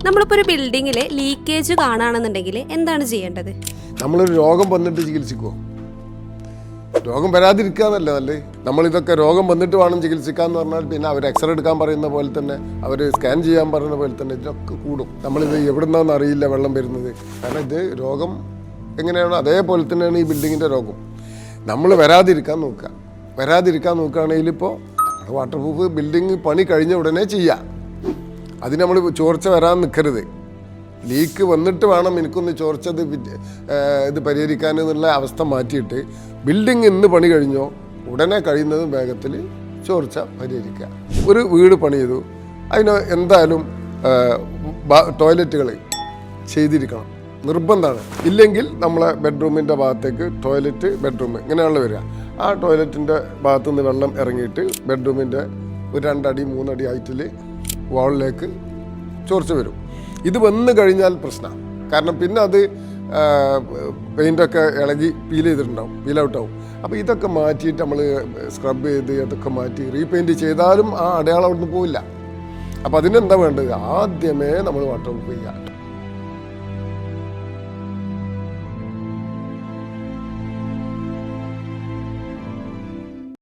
നമ്മളിപ്പോൾ ഒരു ബിൽഡിങ്ങിൽ ലീക്കേജ് കാണുകയാണെന്നുണ്ടെങ്കിൽ എന്താണ് ചെയ്യേണ്ടത്? നമ്മളൊരു രോഗം വന്നിട്ട് ചികിത്സിക്കുമോ? രോഗം വരാതിരിക്കുക എന്നല്ലേ നല്ലേ. നമ്മളിതൊക്കെ രോഗം വന്നിട്ട് വേണം ചികിത്സിക്കാന്ന് പറഞ്ഞാൽ പിന്നെ അവർ എക്സ്റേ എടുക്കാൻ പറയുന്ന പോലെ തന്നെ അവർ സ്കാൻ ചെയ്യാൻ പറയുന്ന പോലെ തന്നെ ഇതൊക്കെ കൂടും. നമ്മളിത് എവിടുന്നാന്ന് അറിയില്ല വെള്ളം വരുന്നത്. കാരണം ഇത് രോഗം എങ്ങനെയാണോ അതേപോലെ തന്നെയാണ് ഈ ബിൽഡിങ്ങിൻ്റെ രോഗം. നമ്മൾ വരാതിരിക്കാൻ നോക്കുകയാണെങ്കിൽ ഇപ്പോൾ വാട്ടർ പ്രൂഫ് ബിൽഡിങ് പണി കഴിഞ്ഞ ഉടനെ ചെയ്യുക. അതിന് നമ്മൾ ചോർച്ച വരാൻ നിൽക്കരുത്. ലീക്ക് വന്നിട്ട് വേണം എനിക്കൊന്ന് ചോർച്ച ഇത് പരിഹരിക്കാൻ എന്നുള്ള അവസ്ഥ മാറ്റിയിട്ട് ബിൽഡിങ് ഇന്ന് പണി കഴിഞ്ഞോ ഉടനെ കഴിയുന്നതും വേഗത്തിൽ ചോർച്ച പരിഹരിക്കുക. ഒരു വീട് പണി ചെയ്തു, അതിന് എന്തായാലും ടോയ്ലറ്റുകൾ ചെയ്തിരിക്കണം, നിർബന്ധമാണ്. ഇല്ലെങ്കിൽ നമ്മളെ ബെഡ്റൂമിൻ്റെ ഭാഗത്തേക്ക് ടോയ്ലറ്റ് ബെഡ്റൂം ഇങ്ങനെയുള്ള വരിക. ആ ടോയ്ലറ്റിൻ്റെ ഭാഗത്തു നിന്ന് വെള്ളം ഇറങ്ങിയിട്ട് ബെഡ്റൂമിൻ്റെ ഒരു 2 അടി 3 അടി ഹൈറ്റിൽ വാളിലേക്ക് ചോർച്ച വരും. ഇത് വന്നു കഴിഞ്ഞാൽ പ്രശ്നമാണ്. കാരണം പിന്നെ അത് പെയിൻ്റൊക്കെ ഇളകി പീൽ ഔട്ടാവും. അപ്പോൾ ഇതൊക്കെ മാറ്റിയിട്ട് നമ്മൾ സ്ക്രബ് ചെയ്ത് അതൊക്കെ മാറ്റി റീപെയിൻറ്റ് ചെയ്താലും ആ അടയാളം അവിടുന്ന് പോവില്ല. അപ്പോൾ അതിനെന്താ വേണ്ടത്? ആദ്യമേ നമ്മൾ വാട്ടർ പ്രൂഫ് ചെയ്യുക.